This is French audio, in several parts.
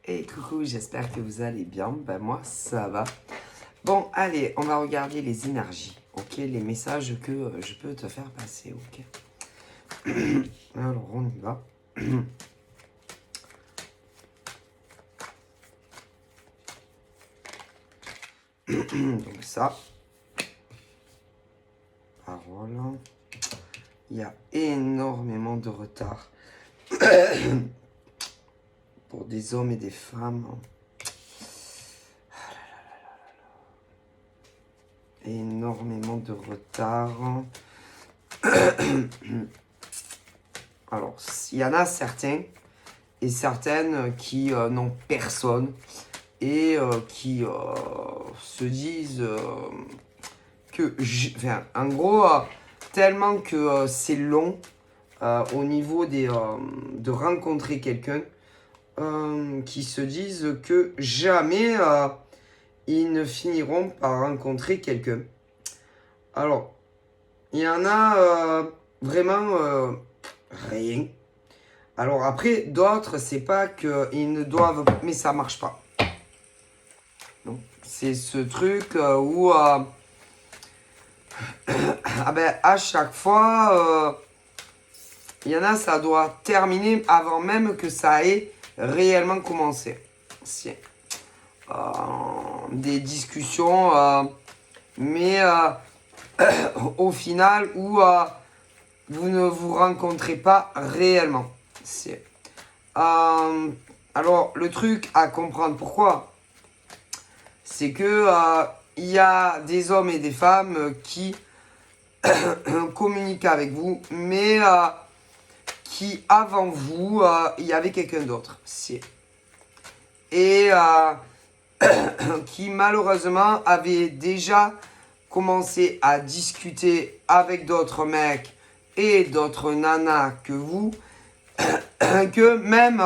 Et coucou, j'espère que vous allez bien. Ben moi, ça va. Bon, allez, on va regarder les énergies, ok? Les messages que je peux te faire passer, ok? Alors, on y va. Donc ça, parole. Il y a énormément de retard pour des hommes et des femmes. Énormément de retard. Alors, il y en a certains et certaines qui n'ont personne et qui se disent que, en gros, tellement que c'est long au niveau de rencontrer quelqu'un, qui se disent que jamais ils ne finiront par rencontrer quelqu'un. Alors, il y en a vraiment rien. Alors après, d'autres, c'est pas qu'ils ne doivent... Mais ça marche pas. Donc, c'est ce truc où... ah ben, à chaque fois, il y en a, ça doit terminer avant même que ça ait réellement commencé. Si. Des discussions, mais au final, où vous ne vous rencontrez pas réellement. C'est... alors, le truc à comprendre pourquoi, c'est que il y a des hommes et des femmes qui communiquent avec vous, mais qui, avant vous, il y avait quelqu'un d'autre. C'est... Et qui, malheureusement, avait déjà commencé à discuter avec d'autres mecs et d'autres nanas que vous, que même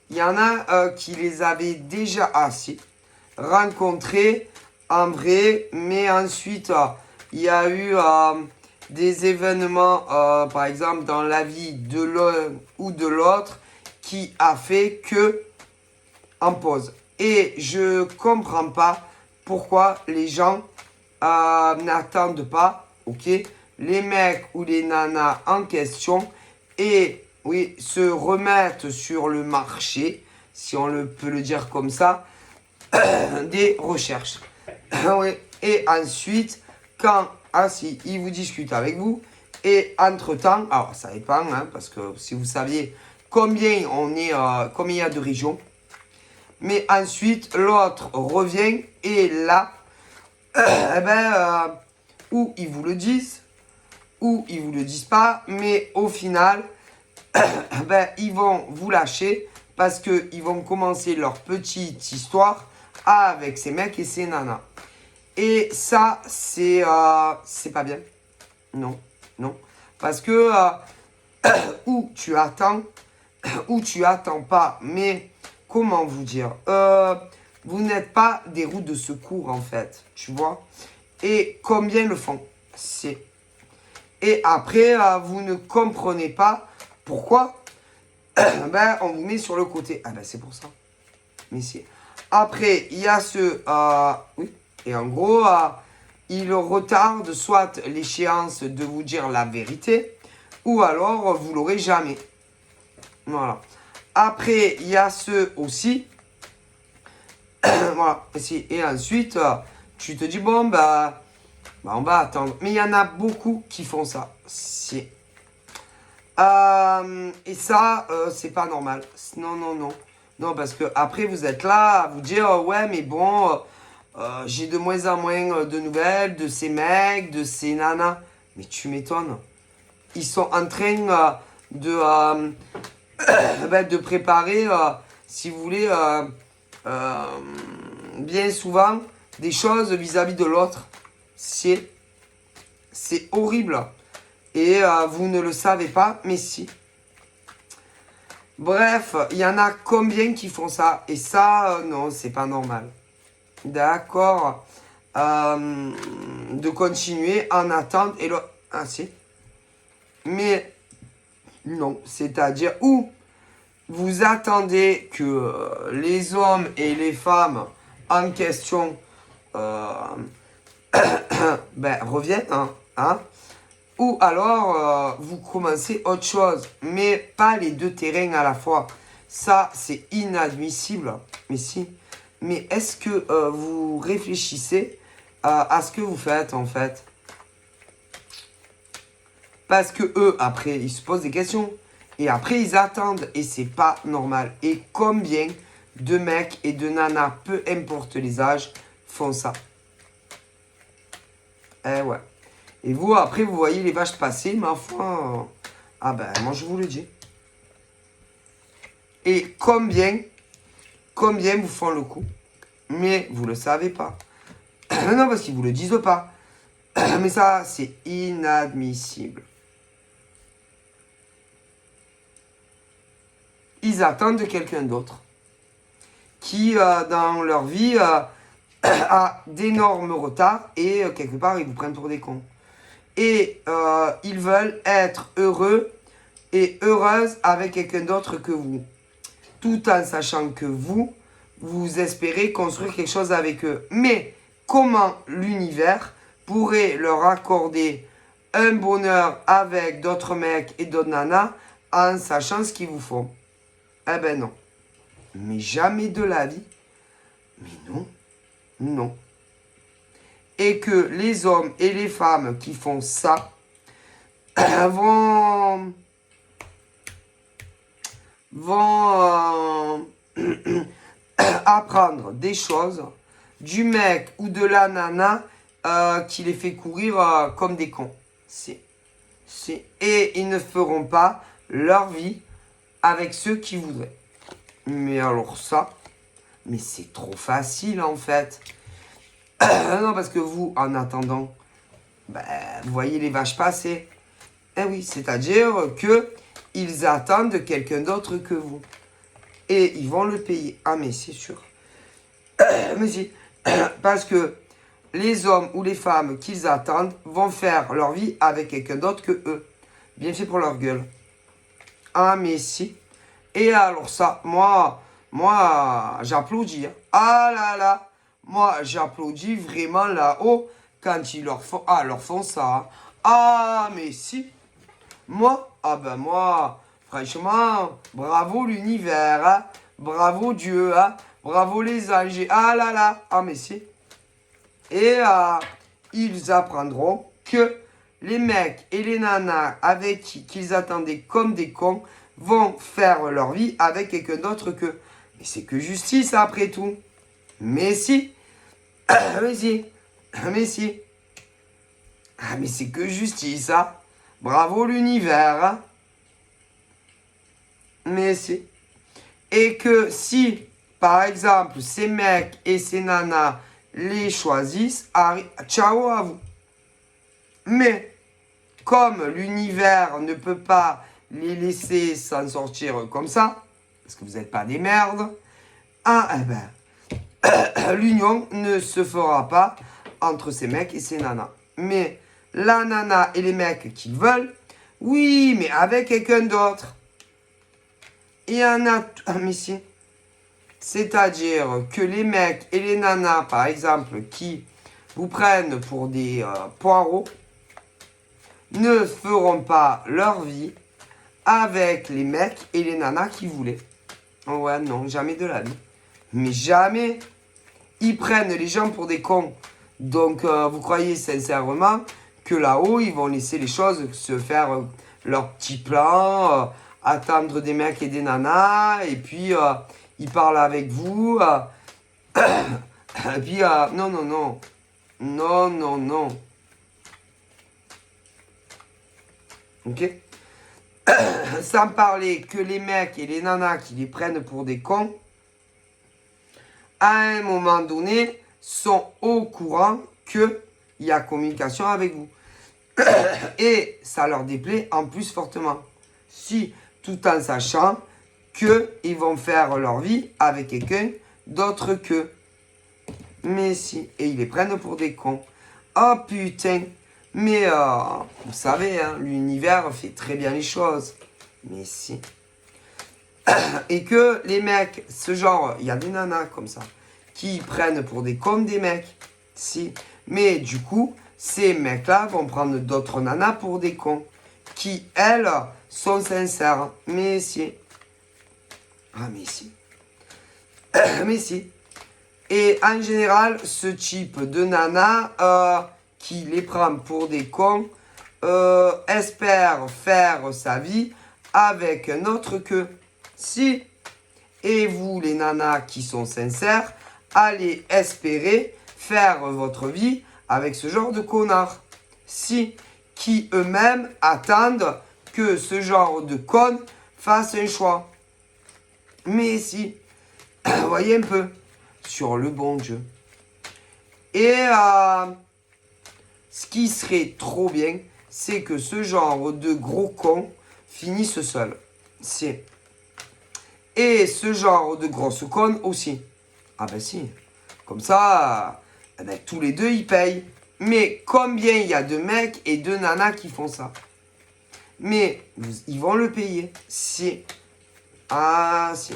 il y en a qui les avaient déjà rencontrés en vrai, mais ensuite il y a eu des événements, par exemple dans la vie de l'un ou de l'autre, qui a fait que en pause. Et je comprends pas pourquoi les gens n'attendent pas, ok, les mecs ou les nanas en question et oui, se remettent sur le marché, si on peut le dire comme ça, des recherches. Oui. Et ensuite, quand si ils vous discutent avec vous, et entre-temps, alors ça dépend, hein, parce que si vous saviez combien combien il y a de régions, mais ensuite l'autre revient et là, ou ils vous le disent, ou ils vous le disent pas, mais au final, ils vont vous lâcher parce qu'ils vont commencer leur petite histoire avec ces mecs et ces nanas. Et ça, c'est pas bien. Non, non. Parce que ou tu attends, ou tu attends pas, mais comment vous dire, vous n'êtes pas des roues de secours en fait, tu vois. Et combien le font, c'est... Et après, vous ne comprenez pas pourquoi on vous met sur le côté. Ah ben c'est pour ça. Mais c'est... Après, il y a ce... oui. Et en gros, il retarde soit l'échéance de vous dire la vérité, ou alors vous l'aurez jamais. Voilà. Après, il y a ceux aussi. Voilà. Et ensuite, tu te dis, bon, on va attendre. Mais il y en a beaucoup qui font ça. Si. Et ça, c'est pas normal. Non, non, non. Non, parce que après vous êtes là à vous dire, ouais, mais bon, j'ai de moins en moins de nouvelles de ces mecs, de ces nanas. Mais tu m'étonnes. Ils sont en train de préparer, si vous voulez, bien souvent, des choses vis-à-vis de l'autre. C'est horrible. Et vous ne le savez pas, mais si. Bref, il y en a combien qui font ça? Et ça, non, c'est pas normal. D'accord. De continuer en attente. Et le... Ah si. Mais non, c'est-à-dire où vous attendez que les hommes et les femmes en question reviennent, hein. Ou alors, vous commencez autre chose, mais pas les deux terrains à la fois. Ça, c'est inadmissible. Mais si. Mais est-ce que vous réfléchissez à ce que vous faites, en fait? Parce que eux, après, ils se posent des questions. Et après, ils attendent. Et c'est pas normal. Et combien de mecs et de nanas, peu importe les âges, font ça? Eh ouais. Et vous, après, vous voyez les vaches passer, ma foi. Ah ben, moi, je vous le dis. Et combien vous font le coup? Mais vous le savez pas. Non, parce qu'ils vous le disent pas. Mais ça, c'est inadmissible. Ils attendent de quelqu'un d'autre qui, dans leur vie, a d'énormes retards et quelque part, ils vous prennent pour des cons. Et ils veulent être heureux et heureuses avec quelqu'un d'autre que vous. Tout en sachant que vous espérez construire quelque chose avec eux. Mais comment l'univers pourrait leur accorder un bonheur avec d'autres mecs et d'autres nanas en sachant ce qu'ils vous font? Eh ben non. Mais jamais de la vie. Mais non. Non. Et que les hommes et les femmes qui font ça vont apprendre des choses du mec ou de la nana qui les fait courir comme des cons. Et ils ne feront pas leur vie avec ceux qui voudraient. Mais alors ça, mais c'est trop facile en fait. Non, parce que vous, en attendant, vous voyez les vaches passer. Eh oui, c'est-à-dire que ils attendent quelqu'un d'autre que vous. Et ils vont le payer. Ah, mais c'est sûr. Mais si. Parce que les hommes ou les femmes qu'ils attendent vont faire leur vie avec quelqu'un d'autre que eux. Bien fait pour leur gueule. Ah, mais si. Et alors ça, moi j'applaudis. Hein. Ah là là. Moi, j'applaudis vraiment là-haut quand ils leur font ça. Hein. Ah, mais si. Moi, franchement, bravo l'univers, hein. Bravo Dieu, hein. Bravo les anges. Ah là là, ah mais si. Et ils apprendront que les mecs et les nanas avec qui qu'ils attendaient comme des cons vont faire leur vie avec quelqu'un d'autre que... Mais c'est que justice après tout. Mais si. Mais si. Mais si. Ah mais c'est que justice, hein. Bravo l'univers. Hein. Mais si. Et que si, par exemple, ces mecs et ces nanas les choisissent, ciao à vous. Mais, comme l'univers ne peut pas les laisser s'en sortir comme ça, parce que vous n'êtes pas des merdes, l'union ne se fera pas entre ces mecs et ces nanas. Mais la nana et les mecs qui veulent, oui, mais avec quelqu'un d'autre. Il y en a... mais si. C'est-à-dire que les mecs et les nanas, par exemple, qui vous prennent pour des poireaux, ne feront pas leur vie avec les mecs et les nanas qui voulaient. Ouais, non, jamais de la vie. Mais jamais. Ils prennent les gens pour des cons. Donc, vous croyez sincèrement que là-haut, ils vont laisser les choses se faire leur petit plan, attendre des mecs et des nanas, et puis ils parlent avec vous. Et puis, non, non, non. Non, non, non. Ok? Sans parler que les mecs et les nanas qui les prennent pour des cons, à un moment donné, sont au courant qu'il y a communication avec vous. Et ça leur déplaît en plus fortement. Si, tout en sachant qu'ils vont faire leur vie avec quelqu'un d'autre qu'eux. Mais si, et ils les prennent pour des cons. Oh putain. Mais vous savez, hein, l'univers fait très bien les choses. Mais si. Et que les mecs, ce genre, il y a des nanas comme ça, qui prennent pour des cons des mecs. Si. Mais du coup, ces mecs-là vont prendre d'autres nanas pour des cons. Qui, elles, sont sincères. Mais si. Ah, mais si. Mais si. Et en général, ce type de nana qui les prend pour des cons espère faire sa vie avec un autre que. Si. Et vous, les nanas qui sont sincères, allez espérer faire votre vie avec ce genre de connards. Si. Qui eux-mêmes attendent que ce genre de con fasse un choix. Mais si. Voyez un peu. Sur le bon Dieu. Et ce qui serait trop bien, c'est que ce genre de gros con finisse seul. Si. Et ce genre de grosse conne aussi. Ah ben si. Comme ça, ben, tous les deux ils payent. Mais combien il y a de mecs et de nanas qui font ça? Mais ils vont le payer. Si. Ah si.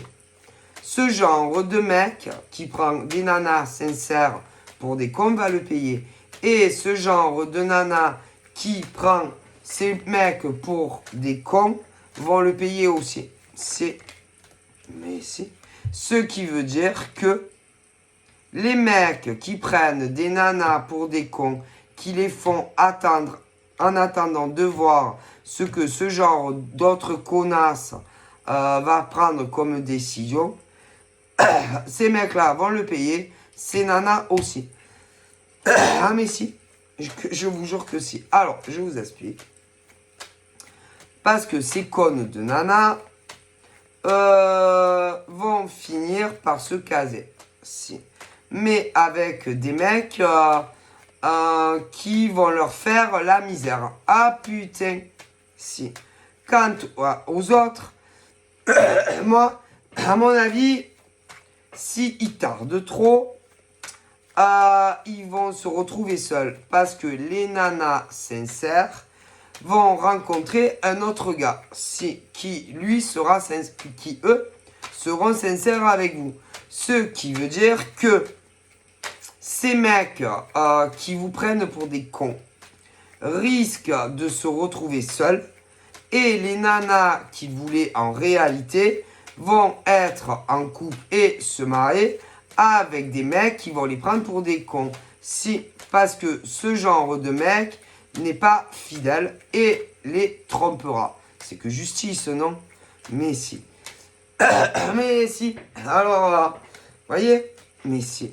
Ce genre de mec qui prend des nanas sincères pour des cons va le payer. Et ce genre de nana qui prend ces mecs pour des cons vont le payer aussi. C'est. Mais c'est. Ce qui veut dire que les mecs qui prennent des nanas pour des cons, qui les font attendre en attendant de voir ce que ce genre d'autres connasses va prendre comme décision, ces mecs-là vont le payer, ces nanas aussi. Ah mais si, je vous jure que si. Alors, je vous explique. Parce que ces connes de nanas vont finir par se caser. Si. Mais avec des mecs qui vont leur faire la misère. Ah putain. Si. Quant aux autres, moi, à mon avis, si ils tardent trop, ils vont se retrouver seuls. Parce que les nanas sincères vont rencontrer un autre gars. Qui eux seront sincères avec vous. Ce qui veut dire que ces mecs qui vous prennent pour des cons risquent de se retrouver seuls. Et les nanas qui voulaient en réalité vont être en couple et se marier avec des mecs qui vont les prendre pour des cons. Si, parce que ce genre de mec n'est pas fidèle et les trompera. C'est que justice, non? Mais si. Mais si. Alors, voyez? Mais si.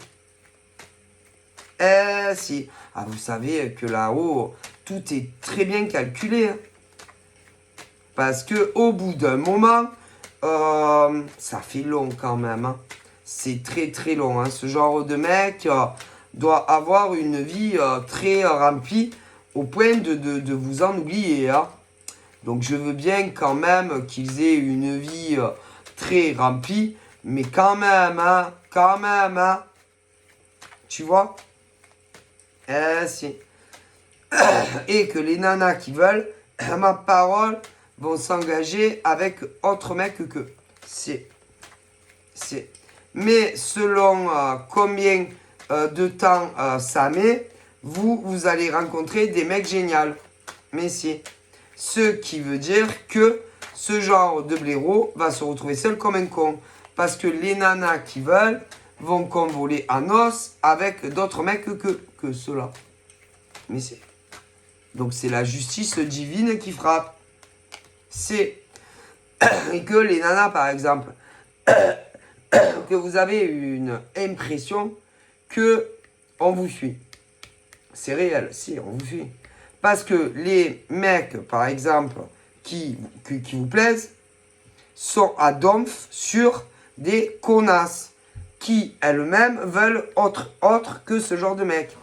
Si. Ah, vous savez que là-haut, tout est très bien calculé. Hein. Parce que au bout d'un moment, ça fait long quand même. Hein. C'est très très long. Hein. Ce genre de mec doit avoir une vie très remplie au point de vous en oublier. Hein. Donc je veux bien quand même qu'ils aient une vie très remplie. Mais quand même, hein, hein. Tu vois? Si. Et que les nanas qui veulent, ma parole, vont s'engager avec autre mec que. C'est. Mais selon combien de temps ça met, vous allez rencontrer des mecs géniaux. Mais si. Ce qui veut dire que ce genre de blaireau va se retrouver seul comme un con. Parce que les nanas qui veulent vont convoler en noces avec d'autres mecs que ceux-là. Mais c'est. Donc c'est la justice divine qui frappe. C'est. Et que les nanas, par exemple, que vous avez une impression que on vous suit. C'est réel, si, on vous suit. Parce que les mecs, par exemple, qui vous plaisent, sont à donf sur des connasses qui elles-mêmes veulent autre que ce genre de mec.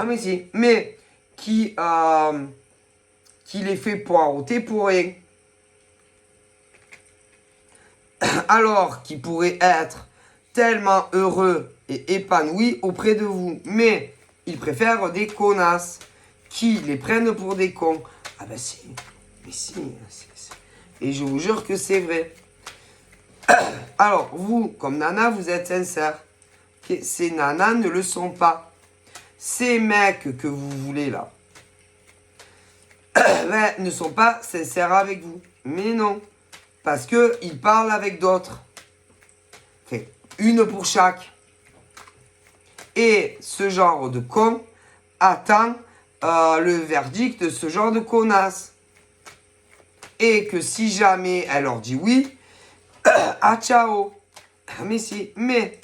Mais si, mais qui les fait poireauter pour rien. Alors qu'ils pourraient être tellement heureux et épanouis auprès de vous. Mais ils préfèrent des connasses qui les prennent pour des cons. Ah ben si, mais si. Et je vous jure que c'est vrai. Alors, vous, comme nana, vous êtes sincère. Okay, ces nanas ne le sont pas. Ces mecs que vous voulez là, ben, ne sont pas sincères avec vous. Mais non. Parce qu'ils parlent avec d'autres. Okay, une pour chaque. Et ce genre de con attend le verdict de ce genre de connasse. Et que si jamais elle leur dit oui, ah ciao. Mais si, mais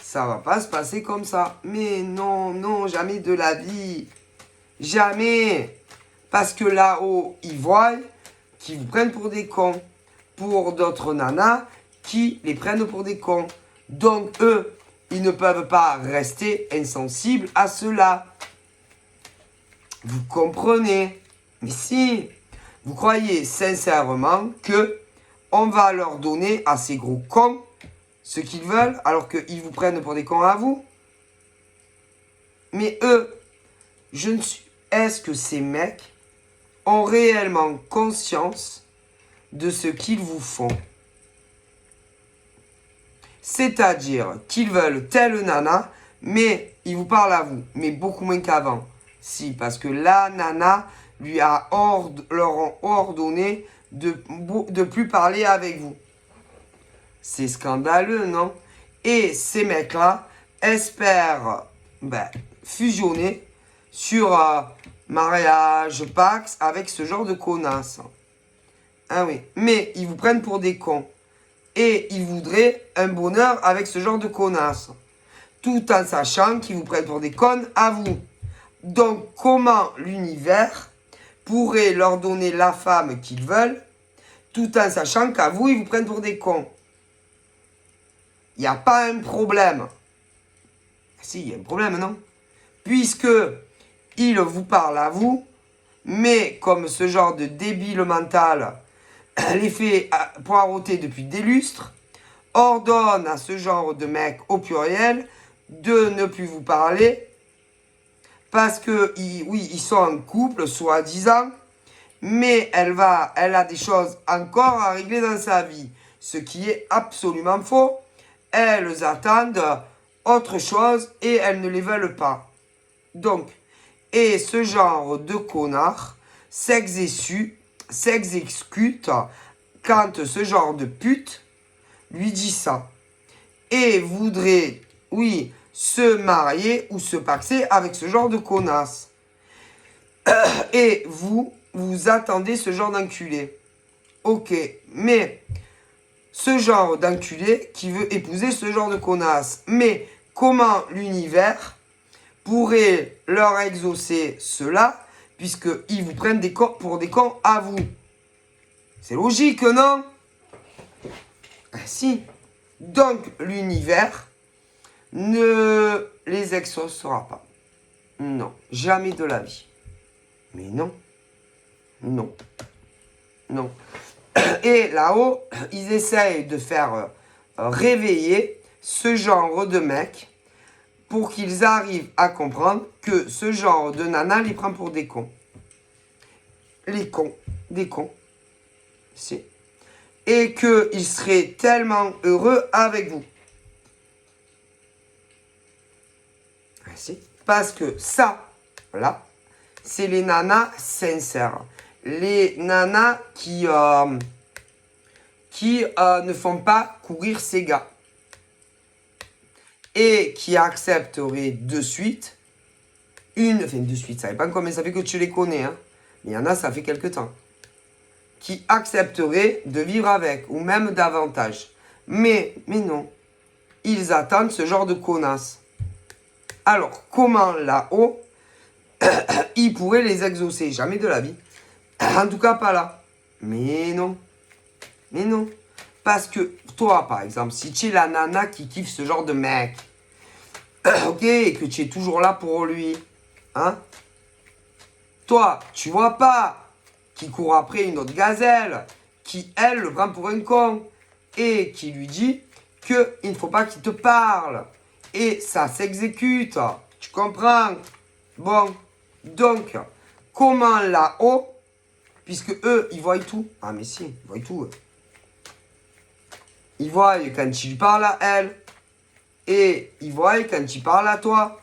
ça va pas se passer comme ça. Mais non, non, jamais de la vie. Jamais. Parce que là-haut, ils voient qu'ils vous prennent pour des cons. Pour d'autres nanas qui les prennent pour des cons. Donc eux, ils ne peuvent pas rester insensibles à cela. Vous comprenez? Mais si, vous croyez sincèrement que on va leur donner à ces gros cons ce qu'ils veulent alors qu'ils vous prennent pour des cons à vous? Mais eux, est-ce que ces mecs ont réellement conscience de ce qu'ils vous font? C'est-à-dire qu'ils veulent telle nana, mais ils vous parlent à vous, mais beaucoup moins qu'avant. Si, parce que la nana leur ont ordonné de plus parler avec vous. C'est scandaleux, non? Et ces mecs-là espèrent fusionner sur mariage, Pax, avec ce genre de connasses. Ah oui, mais ils vous prennent pour des cons. Et ils voudraient un bonheur avec ce genre de connasses. Tout en sachant qu'ils vous prennent pour des connes à vous. Donc, comment l'univers pourrait leur donner la femme qu'ils veulent, tout en sachant qu'à vous, ils vous prennent pour des cons? Il n'y a pas un problème. Si, il y a un problème, non? Puisque ils vous parlent à vous, mais comme ce genre de débile mental les fait poireauter depuis des lustres, ordonne à ce genre de mecs au pluriel de ne plus vous parler parce que, oui, ils sont en couple, soi-disant, mais elle a des choses encore à régler dans sa vie, ce qui est absolument faux. Elles attendent autre chose et elles ne les veulent pas. Donc, et ce genre de connard s'exécute quand ce genre de pute lui dit ça. Et voudrait, oui, se marier ou se paxer avec ce genre de connasse. Et vous attendez ce genre d'enculé. Ok, mais ce genre d'enculé qui veut épouser ce genre de connasse. Mais comment l'univers pourrait leur exaucer cela, puisqu'ils vous prennent pour des cons à vous? C'est logique, non? Ah, si. Donc, l'univers ne les exaucera pas. Non, jamais de la vie. Mais non. Non. Non. Et là-haut, ils essayent de faire réveiller ce genre de mecs pour qu'ils arrivent à comprendre que ce genre de nana les prend pour des cons. Les cons. Des cons. Si. Et qu'ils seraient tellement heureux avec vous. Si. Parce que ça, là, c'est les nanas sincères. Les nanas qui ne font pas courir ces gars. Et qui accepteraient de suite de suite, ça dépend combien ça fait que tu les connais, hein. Mais il y en a, ça fait quelque temps. Qui accepteraient de vivre avec, ou même davantage. Mais non. Ils attendent ce genre de connasses. Alors, comment là-haut, ils pourraient les exaucer? Jamais de la vie. En tout cas, pas là. Mais non. Mais non. Parce que toi, par exemple, si tu es la nana qui kiffe ce genre de mec, ok, et que tu es toujours là pour lui, hein, toi, tu vois pas qu'il court après une autre gazelle, qui, elle, le prend pour un con, et qui lui dit qu'il ne faut pas qu'il te parle. Et ça s'exécute. Tu comprends? Bon, donc, comment là-haut, puisque eux, ils voient tout. Ah mais si, ils voient tout. il voit quand tu parles à elle. Et il voit quand tu parles à toi.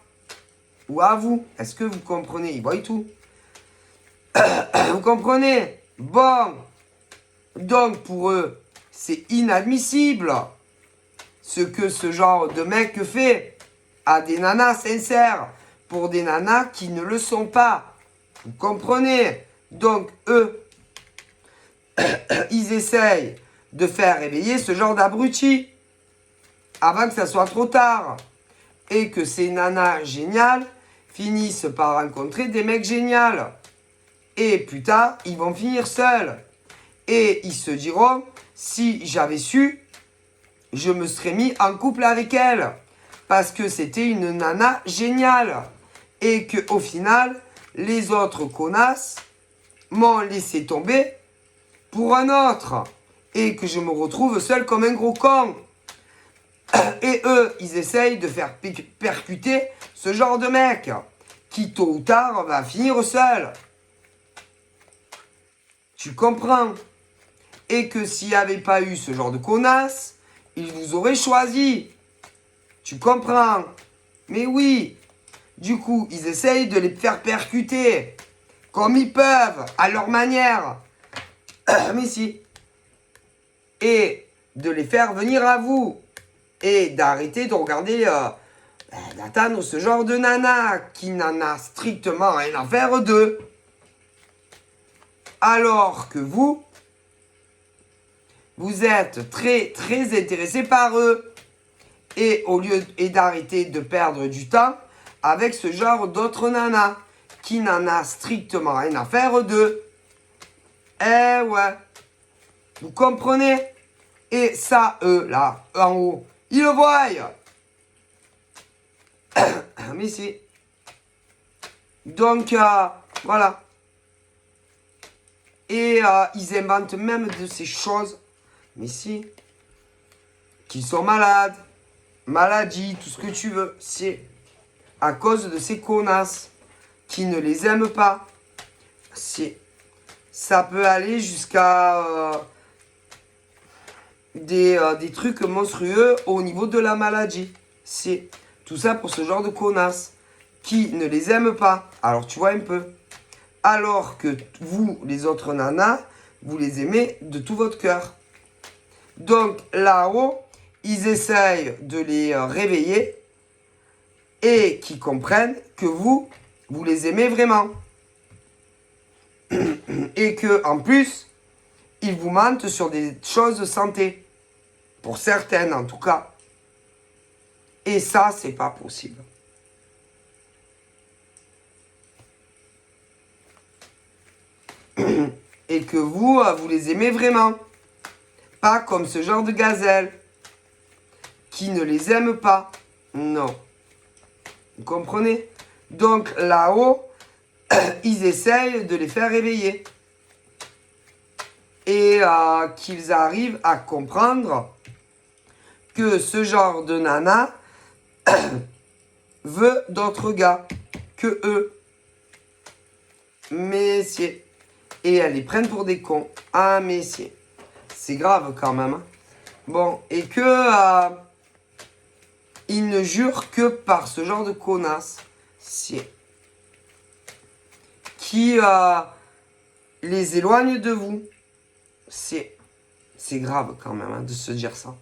Ou à vous. Est-ce que vous comprenez? Il voit tout. Vous comprenez? Bon. Donc pour eux, c'est inadmissible ce que ce genre de mec fait à des nanas sincères pour des nanas qui ne le sont pas. Vous comprenez? Donc eux, ils essayent de faire réveiller ce genre d'abrutis avant que ça soit trop tard. Et que ces nanas géniales finissent par rencontrer des mecs géniaux. Et plus tard, ils vont finir seuls. Et ils se diront, si j'avais su, je me serais mis en couple avec elle. Parce que c'était une nana géniale. Et qu'au final, les autres connasses m'ont laissé tomber pour un autre. Et que je me retrouve seul comme un gros con. Et eux, ils essayent de faire percuter ce genre de mec. Qui tôt ou tard va finir seul. Tu comprends? Et que s'il n'y avait pas eu ce genre de connasse, ils vous auraient choisi. Tu comprends? Mais oui. Du coup, ils essayent de les faire percuter. Comme ils peuvent, à leur manière. Mais si. Et de les faire venir à vous. Et d'arrêter de regarder, d'attendre ce genre de nana qui n'en a strictement rien à faire d'eux. Alors que vous êtes très très intéressé par eux. Et au lieu d'arrêter de perdre du temps avec ce genre d'autres nanas qui n'en a strictement rien à faire d'eux. Eh ouais. Vous comprenez? Et ça, eux, là, en haut, ils le voient. Mais si. Donc, voilà. Et ils inventent même de ces choses. Mais si. Qu'ils sont malades. Maladie, tout ce que tu veux. C'est à cause de ces connasses qui ne les aiment pas. C'est. Ça peut aller jusqu'à des trucs monstrueux au niveau de la maladie. C'est tout ça pour ce genre de connasses qui ne les aiment pas. Alors tu vois un peu. Alors que vous, les autres nanas, vous les aimez de tout votre cœur. Donc là-haut, ils essayent de les réveiller et qu'ils comprennent que vous les aimez vraiment. Et que en plus, ils vous mentent sur des choses de santé. Pour certaines, en tout cas. Et ça, c'est pas possible. Et que vous les aimez vraiment. Pas comme ce genre de gazelle. Qui ne les aime pas. Non. Vous comprenez? Donc, là-haut, ils essayent de les faire réveiller. Et qu'ils arrivent à comprendre que ce genre de nana veut d'autres gars que eux. Messieurs. Et elles les prennent pour des cons. Ah, messieurs. C'est grave quand même. Hein. Bon, et que ils ne jurent que par ce genre de connasses. Qui les éloignent de vous. C'est grave quand même hein, de se dire ça.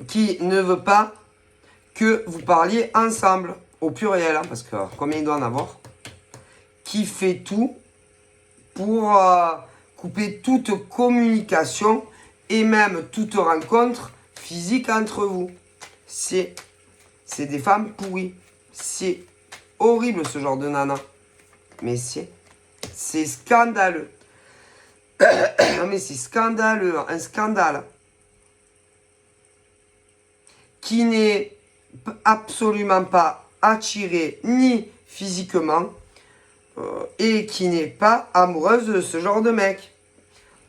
Qui ne veut pas que vous parliez ensemble, au pluriel, hein, parce que combien il doit en avoir, qui fait tout pour couper toute communication et même toute rencontre physique entre vous. C'est des femmes pourries. C'est horrible ce genre de nana. Mais c'est scandaleux. Mais c'est scandaleux, un scandale. Qui n'est absolument pas attirée ni physiquement et qui n'est pas amoureuse de ce genre de mec.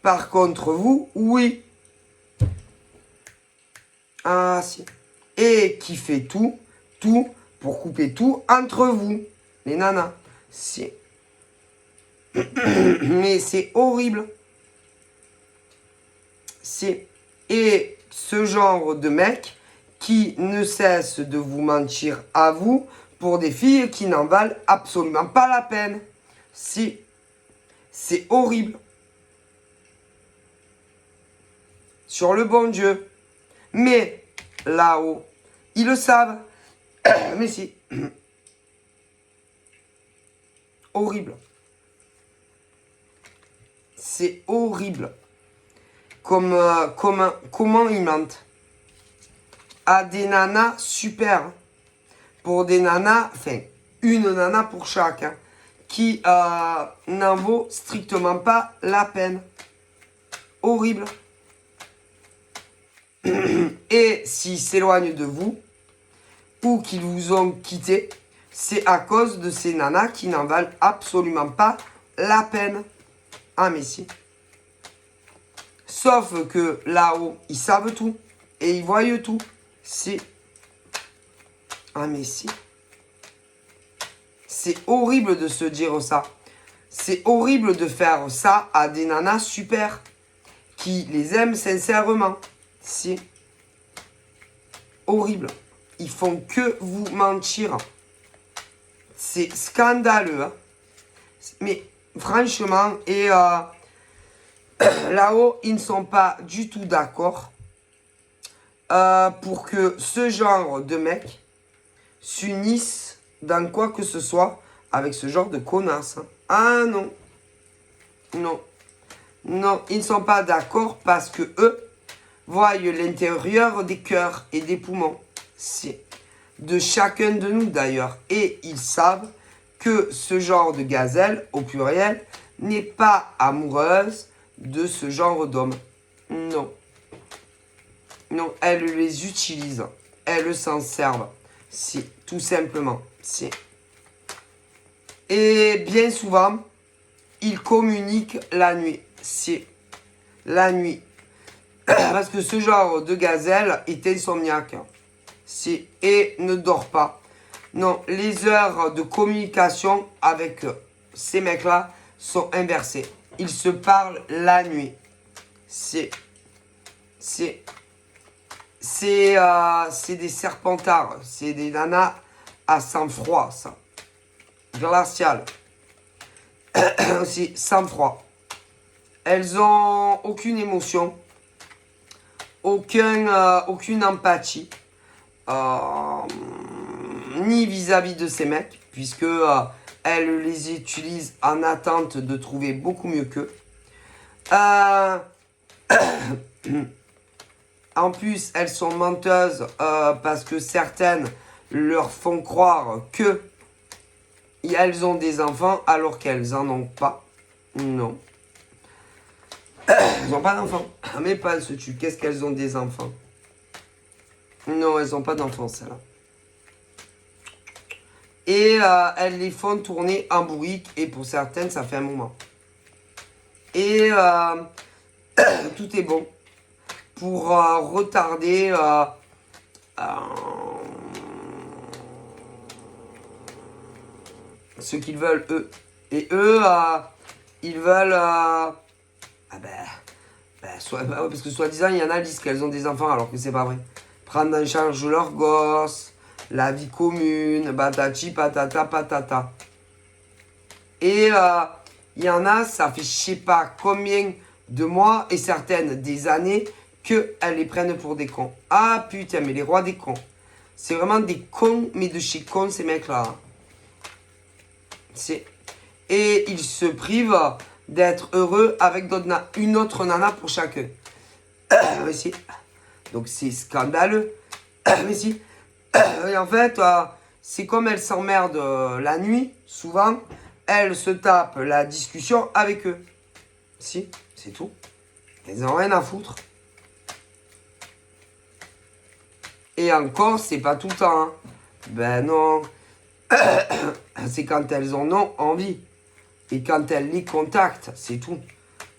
Par contre, vous, oui. Ah, si. Et qui fait tout pour couper tout entre vous, les nanas. Si. Mais c'est horrible. Et ce genre de mec qui ne cesse de vous mentir à vous pour des filles qui n'en valent absolument pas la peine. C'est horrible. Sur le bon Dieu. Mais là-haut, ils le savent. Mais si. Horrible. C'est horrible. Comment ils mentent. À des nanas super. Pour des nanas, enfin, une nana pour chaque. Hein, qui n'en vaut strictement pas la peine. Horrible. Et s'ils s'éloignent de vous, ou qu'ils vous ont quitté, c'est à cause de ces nanas qui n'en valent absolument pas la peine. Ah mais si. Sauf que là-haut, ils savent tout. Et ils voient tout. Si. Ah mais si. C'est horrible de se dire ça. C'est horrible de faire ça à des nanas super. Qui les aiment sincèrement. Si. Horrible. Ils font que vous mentir. C'est scandaleux. Hein. Mais franchement, et là-haut, ils ne sont pas du tout d'accord pour que ce genre de mecs s'unissent dans quoi que ce soit avec ce genre de connasses. Hein. Ah non. Non. Non, ils ne sont pas d'accord parce que eux voient l'intérieur des cœurs et des poumons. C'est de chacun de nous d'ailleurs. Et ils savent que ce genre de gazelle, au pluriel, n'est pas amoureuse de ce genre d'homme. Non. Non, elle les utilise. Elle s'en servent. Si, tout simplement. Si. Et bien souvent, ils communiquent la nuit. Si. La nuit. Parce que ce genre de gazelle est insomniaque. Si. Et ne dort pas. Non, les heures de communication avec ces mecs-là sont inversées. Ils se parlent la nuit. C'est des serpentards. C'est des nanas à sang-froid, ça. Glacial. Aussi, sang-froid. Elles ont aucune émotion. Aucune empathie. Ni vis-à-vis de ces mecs. Puisque elles les utilisent en attente de trouver beaucoup mieux qu'eux. En plus, elles sont menteuses parce que certaines leur font croire que elles ont des enfants alors qu'elles n'en ont pas. Non. Elles n'ont pas d'enfants. Mais penses-tu, qu'est-ce qu'elles ont des enfants? Non, elles n'ont pas d'enfants, celles-là. Et elles les font tourner en bourrique. Et pour certaines, ça fait un moment. Et tout est bon pour retarder ce qu'ils veulent, eux. Et eux, ils veulent... parce que soi-disant, il y en a qui disent qu'elles ont des enfants alors que c'est pas vrai. Prendre en charge leurs gosses, la vie commune, batati, patata, patata. Et il y en a, ça fait je sais pas combien de mois et certaines des années qu'elles les prennent pour des cons. Ah putain, mais les rois des cons. C'est vraiment des cons, mais de chez cons, ces mecs-là. Et ils se privent d'être heureux avec une autre nana pour chacun. Mais si. Donc c'est scandaleux. Mais si. Et en fait, c'est comme elles s'emmerdent la nuit, souvent, elles se tapent la discussion avec eux. Si, c'est tout. Elles n'ont rien à foutre. Et encore, c'est pas tout le temps. Hein. Ben non. C'est quand elles en ont envie. Et quand elles les contactent, c'est tout.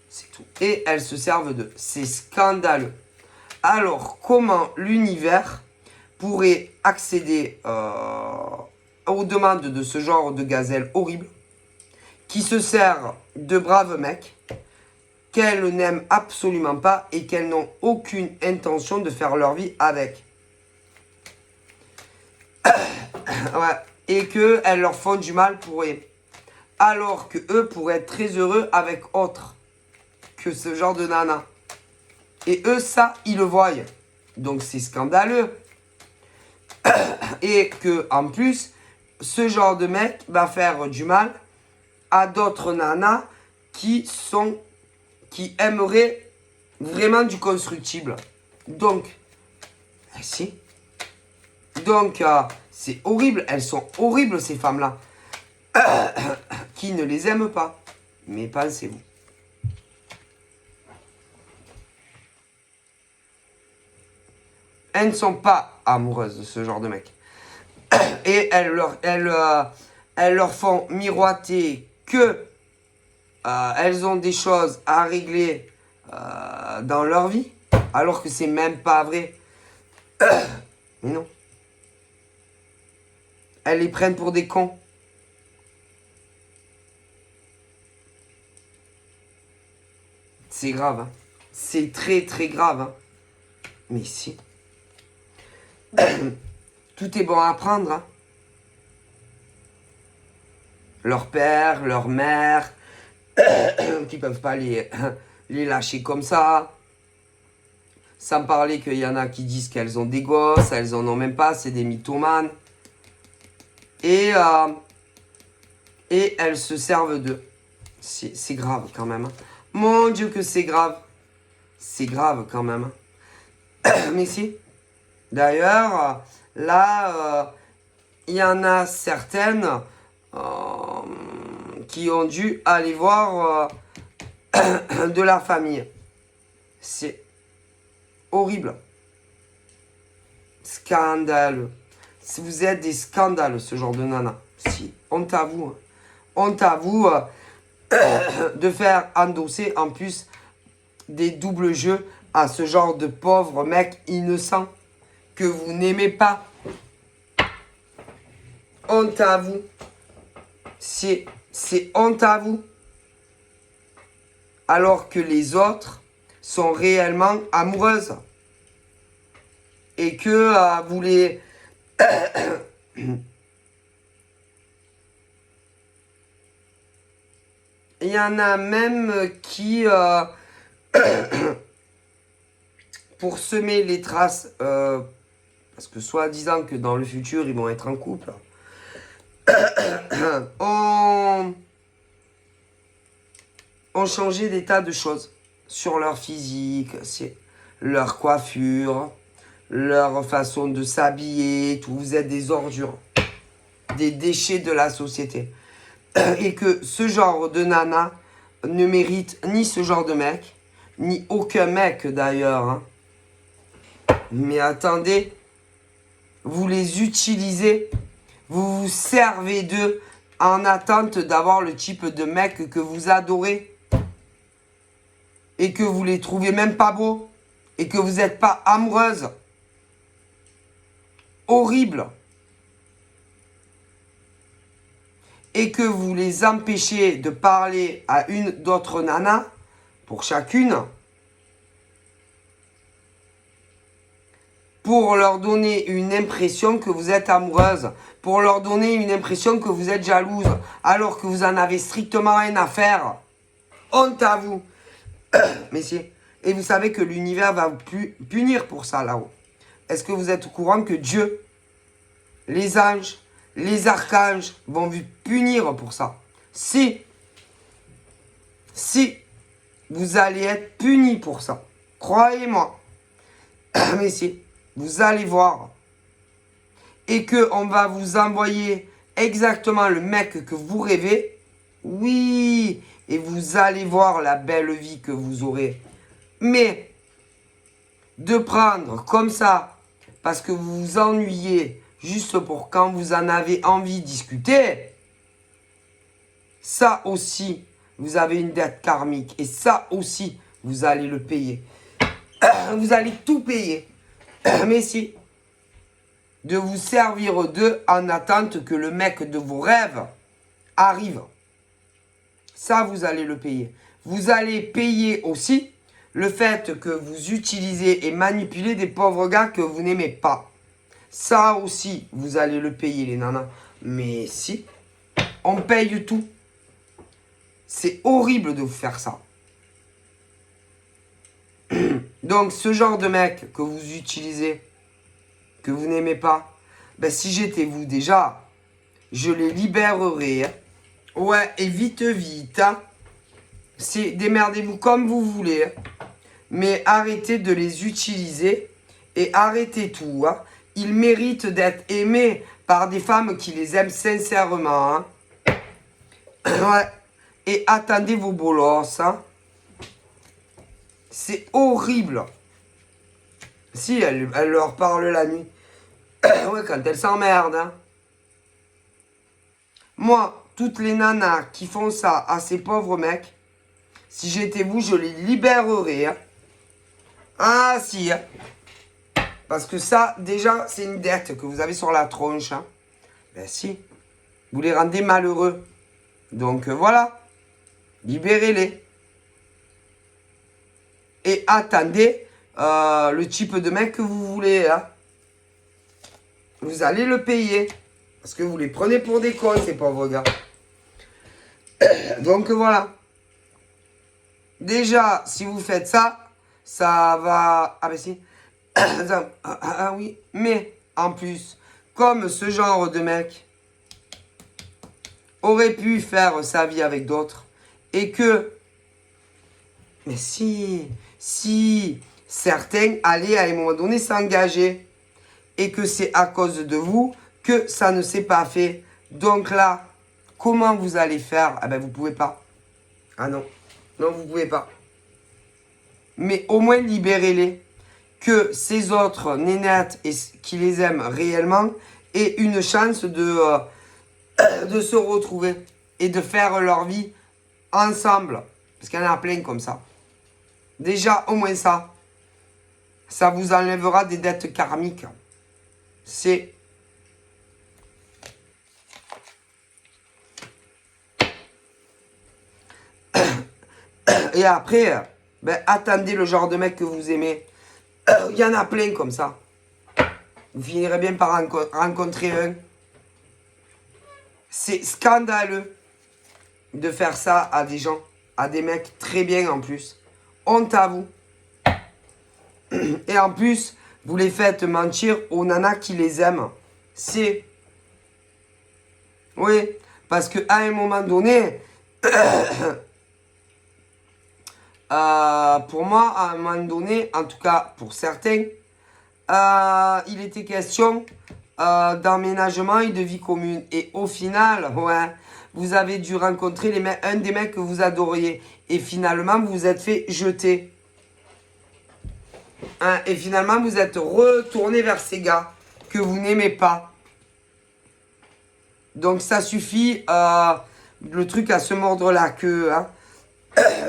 C'est tout. Et elles se servent d'eux. C'est scandaleux. Alors, comment l'univers pourrait accéder aux demandes de ce genre de gazelle horrible qui se sert de braves mecs qu'elles n'aiment absolument pas et qu'elles n'ont aucune intention de faire leur vie avec. Ouais. Et qu'elles leur font du mal pour eux. Alors que eux pourraient être très heureux avec autre que ce genre de nana. Et eux, ça, ils le voient. Donc c'est scandaleux. Et que en plus, ce genre de mec va faire du mal à d'autres nanas qui aimeraient vraiment du constructible. Donc, si. Donc, c'est horrible. Elles sont horribles, ces femmes-là. Qui ne les aiment pas. Mais pensez-vous. Elles ne sont pas amoureuses de ce genre de mec. Et elles leur font miroiter que elles ont des choses à régler dans leur vie, alors que c'est même pas vrai. Mais non. Elles les prennent pour des cons. C'est grave, hein. C'est très très grave, hein. Mais si. Tout est bon à prendre, hein. Leur père, leur mère, qui peuvent pas les lâcher comme ça. Sans parler qu'il y en a qui disent qu'elles ont des gosses, elles en ont même pas, c'est des mythomanes. Et elles se servent d'eux. C'est grave quand même, hein. Mon Dieu que c'est grave. C'est grave quand même, hein. Mais si. D'ailleurs, là, il y en a certaines qui ont dû aller voir de la famille. C'est horrible. Scandaleux. Si vous êtes des scandales, ce genre de nana. Si, honte à vous. Hein. Honte à vous de faire endosser en plus des doubles jeux à ce genre de pauvres mecs innocents que vous n'aimez pas. Honte à vous. C'est honte à vous. Alors que les autres sont réellement amoureuses. Et que vous les... Il y en a même qui... pour semer les traces... parce que soi-disant que dans le futur, ils vont être en couple... ont changé des tas de choses sur leur physique, leur coiffure, leur façon de s'habiller, tout. Vous êtes des ordures, des déchets de la société. Et que ce genre de nana ne mérite ni ce genre de mec, ni aucun mec d'ailleurs. Hein. Mais attendez, vous les utilisez, vous vous servez d'eux en attente d'avoir le type de mec que vous adorez. Et que vous les trouvez même pas beaux. Et que vous n'êtes pas amoureuse. Horrible. Et que vous les empêchez de parler à une d'autres nanas, pour chacune, pour leur donner une impression que vous êtes amoureuse, pour leur donner une impression que vous êtes jalouse, alors que vous en avez strictement rien à faire. Honte à vous. Messieurs, et vous savez que l'univers va vous punir pour ça là-haut. Est-ce que vous êtes au courant que Dieu, les anges, les archanges vont vous punir pour ça? Si vous allez être punis pour ça, croyez-moi, messieurs, vous allez voir, et que on va vous envoyer exactement le mec que vous rêvez, oui, et vous allez voir la belle vie que vous aurez. Mais de prendre comme ça, parce que vous vous ennuyez, juste pour quand vous en avez envie de discuter, ça aussi, vous avez une dette karmique. Et ça aussi, vous allez le payer. Vous allez tout payer. Mais si, de vous servir d'eux en attente que le mec de vos rêves arrive. Ça, vous allez le payer. Vous allez payer aussi le fait que vous utilisez et manipulez des pauvres gars que vous n'aimez pas. Ça aussi, vous allez le payer, les nanas. Mais si, on paye tout. C'est horrible de vous faire ça. Donc, ce genre de mec que vous utilisez, que vous n'aimez pas, ben, si j'étais vous déjà, je les libérerais. Hein. Ouais, et vite, vite. Hein. C'est démerdez-vous comme vous voulez. Hein. Mais arrêtez de les utiliser et arrêtez tout. Hein. Ils méritent d'être aimés par des femmes qui les aiment sincèrement. Hein. Ouais. Et attendez vos bolosses. Hein. C'est horrible. Si, elle leur parle la nuit. Ouais, quand elles s'emmerdent. Hein. Moi, toutes les nanas qui font ça à ces pauvres mecs, si j'étais vous, je les libérerais. Hein. Ah, si. Hein. Parce que ça, déjà, c'est une dette que vous avez sur la tronche. Hein. Ben si. Vous les rendez malheureux. Donc, voilà. Libérez-les. Et attendez le type de mec que vous voulez. Hein. Vous allez le payer. Parce que vous les prenez pour des cons, ces pauvres gars. Donc, voilà. Déjà, si vous faites ça, ça va... Ah ben si. Ah oui. Mais, en plus, comme ce genre de mec aurait pu faire sa vie avec d'autres, et que... Mais si certains allaient à un moment donné s'engager, et que c'est à cause de vous que ça ne s'est pas fait. Donc là, comment vous allez faire? Ah ben vous pouvez pas. Ah non. Non, vous pouvez pas. Mais au moins libérez-les. Que ces autres nénettes et qui les aiment réellement aient une chance de se retrouver. Et de faire leur vie ensemble. Parce qu'il y en a plein comme ça. Déjà, au moins ça. Ça vous enlèvera des dettes karmiques. C'est... Et après, ben, attendez le genre de mec que vous aimez. Il y en a plein comme ça. Vous finirez bien par rencontrer un. C'est scandaleux de faire ça à des gens, à des mecs très bien en plus. Honte à vous. Et en plus, vous les faites mentir aux nanas qui les aiment. C'est... Oui, parce qu'à un moment donné... pour moi, à un moment donné, en tout cas pour certains, il était question d'emménagement et de vie commune. Et au final, ouais, vous avez dû rencontrer un des mecs que vous adoriez. Et finalement, vous vous êtes fait jeter. Hein, et finalement, vous êtes retourné vers ces gars que vous n'aimez pas. Donc ça suffit, le truc à se mordre la queue. Hein.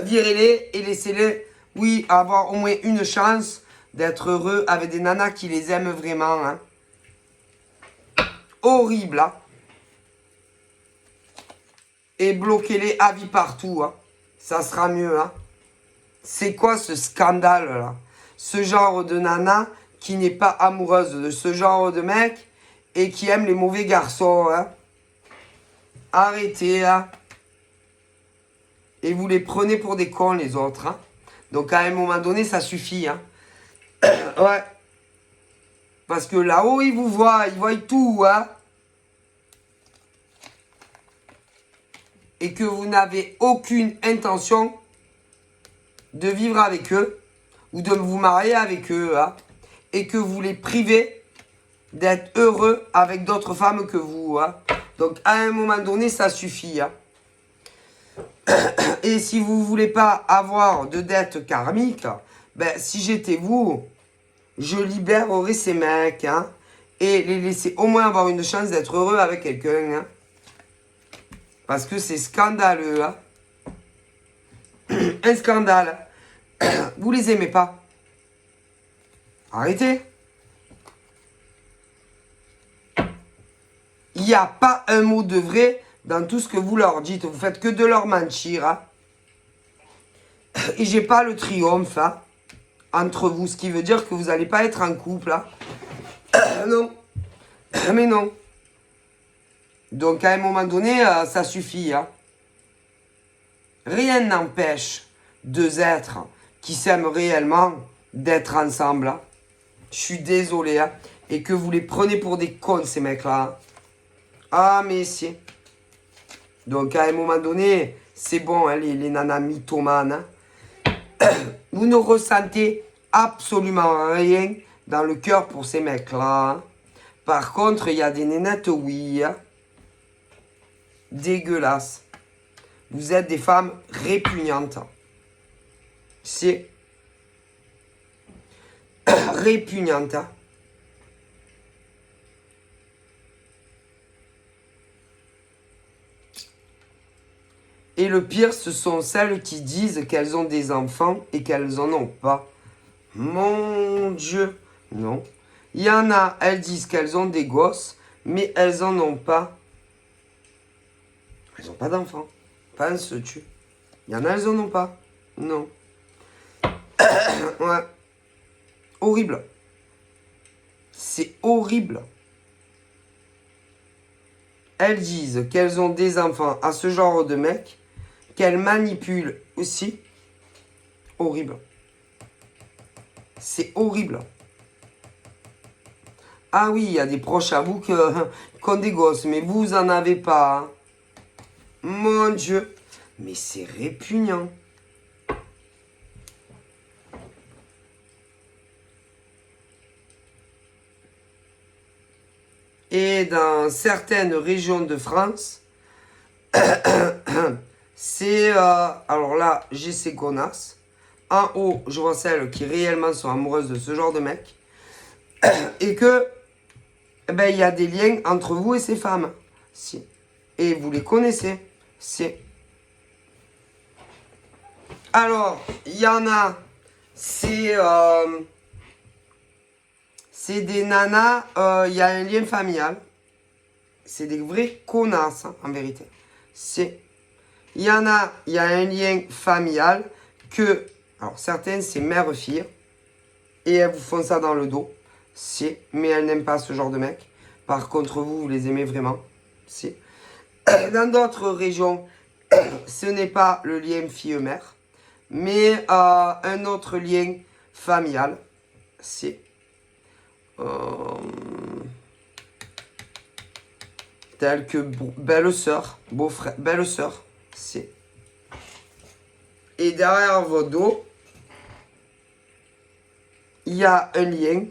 Virez-les et laissez-les, oui, avoir au moins une chance d'être heureux avec des nanas qui les aiment vraiment. Hein. Horrible. Hein. Et bloquez-les à vie partout. Hein. Ça sera mieux. Hein. C'est quoi ce scandale là? Ce genre de nana qui n'est pas amoureuse de ce genre de mec et qui aime les mauvais garçons. Hein. Arrêtez. Hein. Et vous les prenez pour des cons, les autres. Hein. Donc, à un moment donné, ça suffit. Hein. Ouais. Parce que là-haut, ils vous voient tout. Hein. Et que vous n'avez aucune intention de vivre avec eux ou de vous marier avec eux. Hein. Et que vous les privez d'être heureux avec d'autres femmes que vous. Hein. Donc, à un moment donné, ça suffit. Hein. Et si vous ne voulez pas avoir de dette karmique, ben, si j'étais vous, je libérerais ces mecs, hein, et les laisser au moins avoir une chance d'être heureux avec quelqu'un. Hein, parce que c'est scandaleux. Hein. Un scandale. Vous les aimez pas. Arrêtez. Il n'y a pas un mot de vrai dans tout ce que vous leur dites. Vous faites que de leur mentir. Hein. Et j'ai pas le triomphe hein, entre vous. Ce qui veut dire que vous n'allez pas être en couple. Hein. Non. Mais non. Donc à un moment donné, ça suffit. Hein. Rien n'empêche deux êtres qui s'aiment réellement d'être ensemble. Hein. Je suis désolé. Hein. Et que vous les prenez pour des cons, ces mecs-là. Hein. Ah, mais si. Donc à un moment donné, c'est bon, hein, les nanas mythomanes. Hein. Vous ne ressentez absolument rien dans le cœur pour ces mecs-là. Hein. Par contre, il y a des nénettes, oui. Hein. Dégueulasses. Vous êtes des femmes répugnantes. C'est répugnante. Hein. Et le pire, ce sont celles qui disent qu'elles ont des enfants et qu'elles en ont pas. Mon Dieu, non. Il y en a, elles disent qu'elles ont des gosses, mais elles en ont pas. Elles n'ont pas d'enfants. Penses-tu? Il y en a, elles en ont pas. Non. Ouais. Horrible. C'est horrible. Elles disent qu'elles ont des enfants à ce genre de mec, qu'elles manipulent aussi. Horrible. C'est horrible. Ah oui, il y a des proches à vous qui ont des gosses, mais vous en avez pas. Hein. Mon Dieu. Mais c'est répugnant. Et dans certaines régions de France, c'est... alors là, j'ai ces connasses. En haut, je vois celles qui réellement sont amoureuses de ce genre de mec. Et que, ben, il y a des liens entre vous et ces femmes. Si. Et vous les connaissez. Si. Alors, il y en a, c'est des nanas, il y a un lien familial. C'est des vrais connasses, hein, en vérité. Il y en a, il y a un lien familial que, alors certaines, c'est mère-fille. Et elles vous font ça dans le dos. Mais elles n'aiment pas ce genre de mec. Par contre, vous les aimez vraiment. Dans d'autres régions, ce n'est pas le lien fille-mère. Mais un autre lien familial, c'est tel que belle-sœur, beau-frère, belle-sœur, c'est. Et derrière votre dos, il y a un lien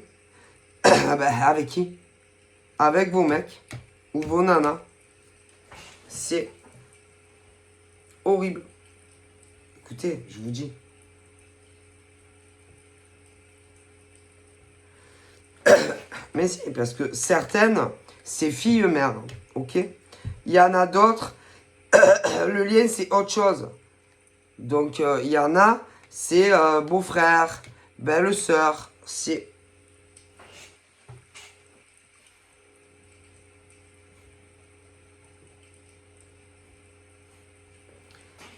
avec qui? Avec vos mecs ou vos nanas. C'est horrible. Écoutez, je vous dis. Mais si, parce que certaines, c'est fille-mère, ok? Il y en a d'autres, le lien, c'est autre chose. Donc, il y en a, c'est beau-frère, belle-sœur, c'est...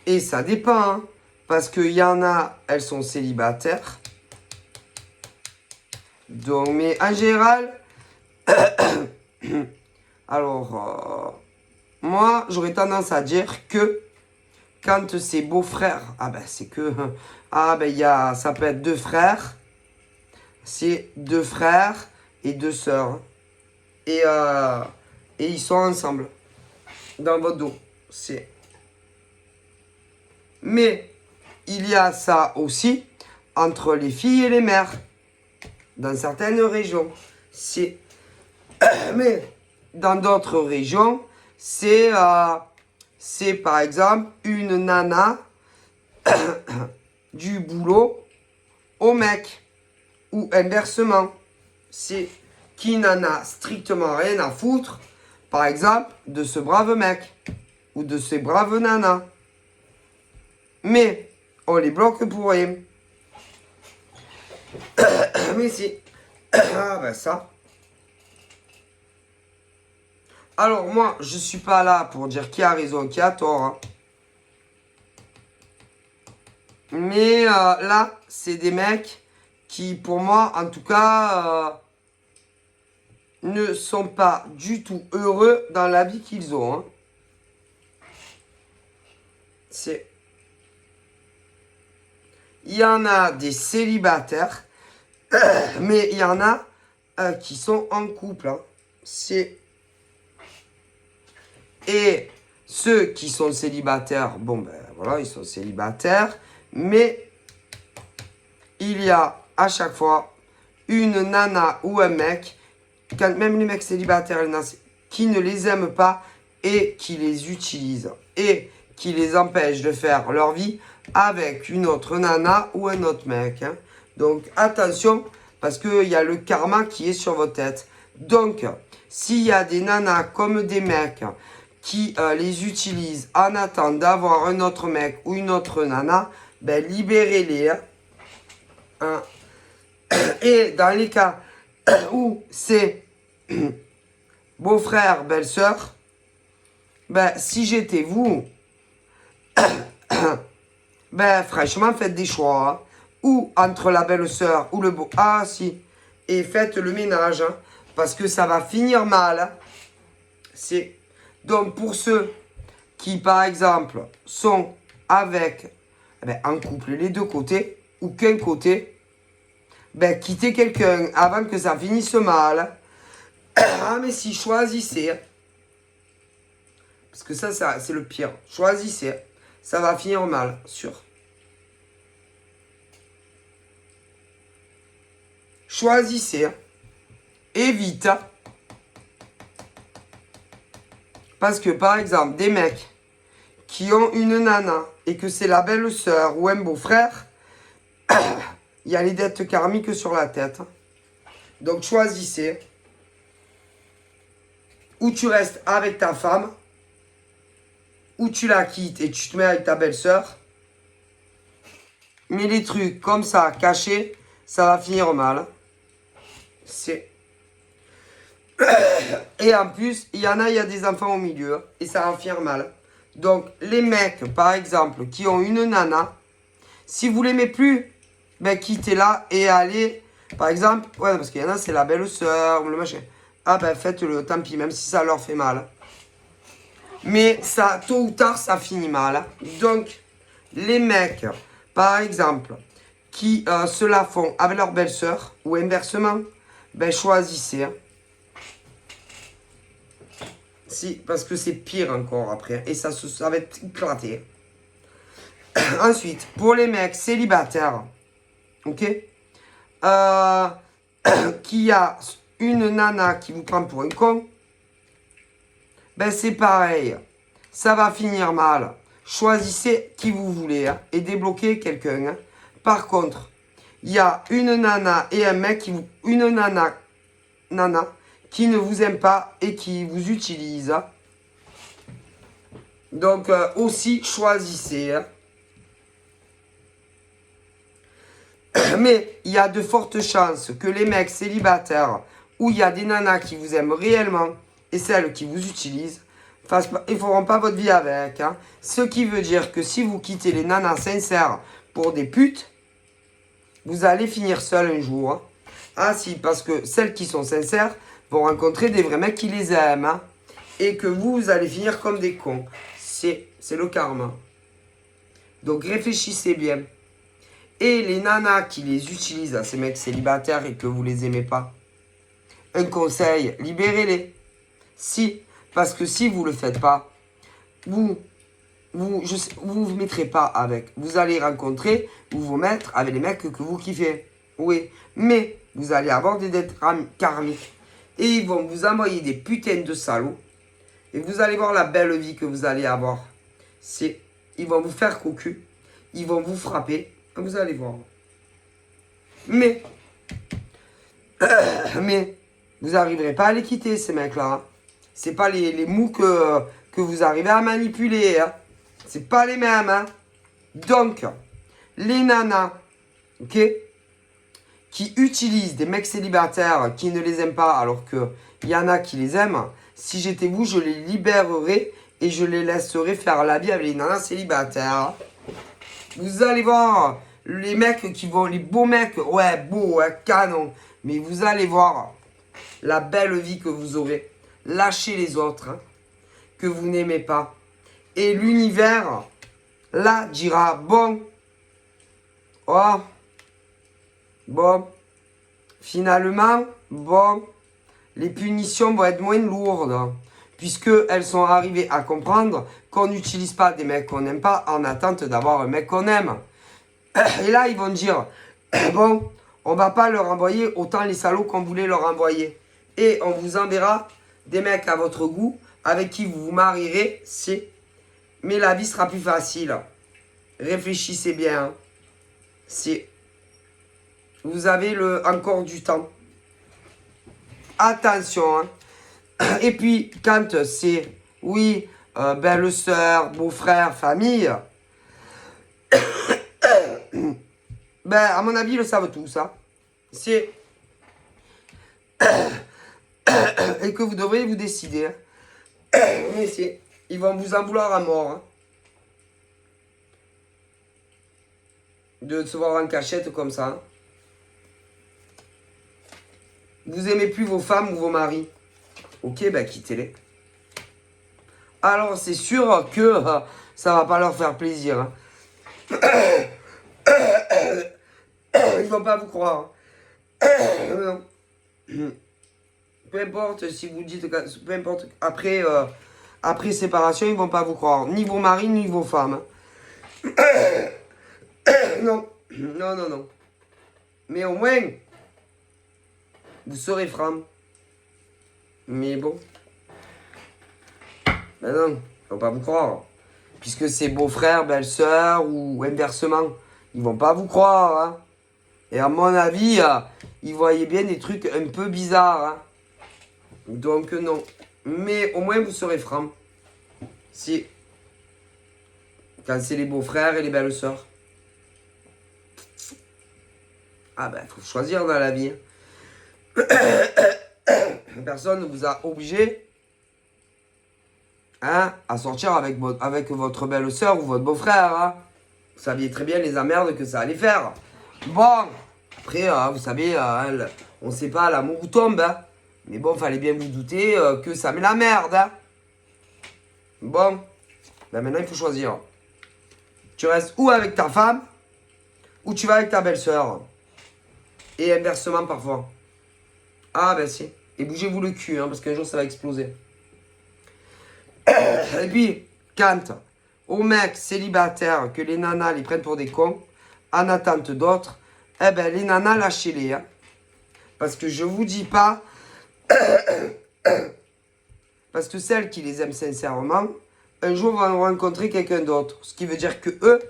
Et ça dépend, hein, parce qu'il y en a, elles sont célibataires. Donc, mais en général, alors, moi, j'aurais tendance à dire que quand c'est beau-frère, ah ben c'est que, ah ben ça peut être deux frères, c'est deux frères et deux sœurs. Et ils sont ensemble, dans votre dos. Mais il y a ça aussi entre les filles et les mères. Dans certaines régions. Mais dans d'autres régions, c'est par exemple une nana du boulot au mec. Ou inversement. C'est qui n'en a strictement rien à foutre, par exemple, de ce brave mec. Ou de ces braves nanas. Mais on les bloque pour rien. Mais si. Ah ben ça. Alors moi, je suis pas là pour dire qui a raison, qui a tort. Hein. Mais là, c'est des mecs qui, pour moi, en tout cas, ne sont pas du tout heureux dans la vie qu'ils ont. Hein. Il y en a des célibataires, mais il y en a qui sont en couple. Hein. Et ceux qui sont célibataires, bon ben voilà, ils sont célibataires, mais il y a à chaque fois une nana ou un mec, quand même les mecs célibataires, qui ne les aiment pas et qui les utilisent et qui les empêchent de faire leur vie avec une autre nana ou un autre mec. Hein. Donc attention, parce qu'il y a le karma qui est sur votre tête. Donc, s'il y a des nanas comme des mecs qui les utilisent en attendant d'avoir un autre mec ou une autre nana, ben libérez-les. Hein. Et dans les cas où c'est beau-frère, belle-sœur, ben si j'étais vous, ben franchement faites des choix. Hein. Ou entre la belle-sœur ou le beau... Ah si. Et faites le ménage. Hein, parce que ça va finir mal. Hein. Donc pour ceux qui par exemple sont avec en couple les deux côtés ou qu'un côté, ben quittez quelqu'un avant que ça finisse mal. Ah mais si, choisissez. Parce que ça c'est le pire. Choisissez. Ça va finir mal, sûr. Choisissez. Et vite. Parce que par exemple, des mecs qui ont une nana et que c'est la belle-sœur ou un beau-frère, il y a les dettes karmiques sur la tête. Donc choisissez. Ou tu restes avec ta femme, ou tu la quittes et tu te mets avec ta belle-sœur. Mais les trucs comme ça, cachés, ça va finir mal. Et en plus, il y a des enfants au milieu. Et ça va finir mal. Donc, les mecs, par exemple, qui ont une nana, si vous l'aimez plus, ben quittez-la et allez, par exemple, ouais, parce qu'il y en a, c'est la belle-sœur, le machin. Ah ben faites-le, tant pis, même si ça leur fait mal. Mais ça, tôt ou tard, ça finit mal. Donc, les mecs, par exemple, qui se la font avec leur belle-sœur, ou inversement, ben choisissez. Si, parce que c'est pire encore après. Et ça va être éclaté. Ensuite, pour les mecs célibataires, ok, qui a une nana qui vous prend pour un con, ben c'est pareil. Ça va finir mal. Choisissez qui vous voulez hein, et débloquez quelqu'un. Hein. Par contre, il y a une nana et un mec qui vous... Une nana qui ne vous aime pas et qui vous utilise. Hein. Donc, aussi, choisissez. Hein. Mais il y a de fortes chances que les mecs célibataires, où il y a des nanas qui vous aiment réellement, et celles qui vous utilisent, ils ne feront pas votre vie avec. Hein. Ce qui veut dire que si vous quittez les nanas sincères pour des putes, vous allez finir seul un jour. Hein. Ah si, parce que celles qui sont sincères vont rencontrer des vrais mecs qui les aiment. Hein. Et que vous allez finir comme des cons. C'est le karma. Donc réfléchissez bien. Et les nanas qui les utilisent à ces mecs célibataires et que vous les aimez pas, un conseil, libérez-les. Si, parce que si vous le faites pas, vous mettrez pas avec. Vous allez rencontrer ou vous mettre avec les mecs que vous kiffez. Oui, mais vous allez avoir des dettes karmiques. Et ils vont vous envoyer des putains de salauds. Et vous allez voir la belle vie que vous allez avoir. Ils vont vous faire cocu. Ils vont vous frapper. Vous allez voir. Mais vous n'arriverez pas à les quitter, ces mecs-là. Hein. C'est pas les mous que vous arrivez à manipuler. Hein. C'est pas les mêmes. Hein. Donc, les nanas, ok, qui utilisent des mecs célibataires qui ne les aiment pas alors qu'il y en a qui les aiment, si j'étais vous, je les libérerais et je les laisserais faire la vie avec les nanas célibataires. Vous allez voir les mecs qui vont, les beaux mecs, ouais, beaux, ouais, canon. Mais vous allez voir la belle vie que vous aurez. Lâchez les autres hein, que vous n'aimez pas. Et l'univers, là, dira, bon, oh, bon, finalement, bon, les punitions vont être moins lourdes. Puisqu'elles sont arrivées à comprendre qu'on n'utilise pas des mecs qu'on n'aime pas en attente d'avoir un mec qu'on aime. Et là, ils vont dire, bon, on va pas leur envoyer autant les salauds qu'on voulait leur envoyer. Et on vous enverra des mecs à votre goût, avec qui vous vous marierez, mais la vie sera plus facile. Réfléchissez bien. Hein. Vous avez encore du temps. Attention. Hein. Et puis, quand c'est, oui, belle-sœur, beau-frère, famille, ben, à mon avis, ils le savent tous. Hein. Et que vous devrez vous décider. Hein. Mais ils vont vous en vouloir à mort. Hein. De se voir en cachette comme ça. Hein. Vous aimez plus vos femmes ou vos maris. Ok, ben quittez-les. Alors, c'est sûr que ça va pas leur faire plaisir. Hein. Ils vont pas vous croire. Peu importe si vous dites, peu importe, après séparation, ils vont pas vous croire. Ni vos maris, ni vos femmes. Non, non, non, non. Mais au moins, vous serez franc. Mais bon. Ben non, ils vont pas vous croire. Puisque c'est beau-frère, belle-sœur ou inversement. Ils vont pas vous croire. Hein. Et à mon avis, ils voyaient bien des trucs un peu bizarres. Hein. Donc non. Mais au moins vous serez franc. Si. Quand c'est les beaux-frères et les belles-sœurs. Ah ben, faut choisir dans la vie. Personne ne vous a obligé hein, à sortir avec votre belle-sœur ou votre beau-frère. Hein. Vous saviez très bien les emmerdes que ça allait faire. Bon, après, vous savez, on ne sait pas l'amour où tombe. Hein. Mais bon, fallait bien vous douter que ça met la merde. Hein. Bon, ben maintenant il faut choisir. Tu restes ou avec ta femme, ou tu vas avec ta belle-sœur. Et inversement parfois. Ah ben si. Et bougez-vous le cul, hein, parce qu'un jour ça va exploser. Et puis, quand aux mecs célibataires que les nanas les prennent pour des cons, en attente d'autres, eh ben les nanas lâchez-les. Hein. Parce que je vous dis pas, parce que celles qui les aiment sincèrement, un jour vont rencontrer quelqu'un d'autre. Ce qui veut dire que eux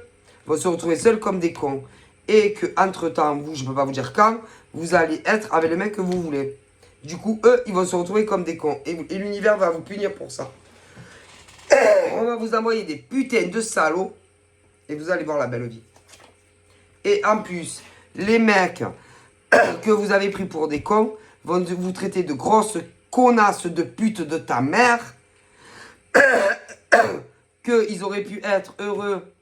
vont se retrouver seuls comme des cons. Et que entre temps, vous, je ne peux pas vous dire quand, vous allez être avec le mec que vous voulez. Du coup, eux, ils vont se retrouver comme des cons. Et l'univers va vous punir pour ça. On va vous envoyer des putains de salauds. Et vous allez voir la belle vie. Et en plus, les mecs que vous avez pris pour des cons vont vous traiter de grosses connasses de pute de ta mère. Qu'ils auraient pu être heureux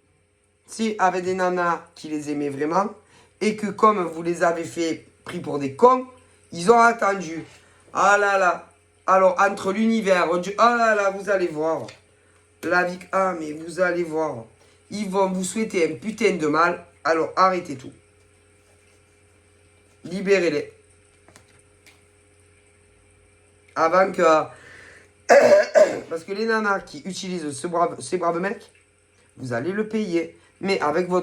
si avec des nanas qui les aimaient vraiment. Et que comme vous les avez pris pour des cons, ils ont attendu. Ah là là. Alors, entre l'univers, ah là là, vous allez voir. La vie, ah mais vous allez voir. Ils vont vous souhaiter un putain de mal. Alors, arrêtez tout. Libérez-les. Avant que... Parce que les nanas qui utilisent ces braves mecs, vous allez le payer. Mais avec votre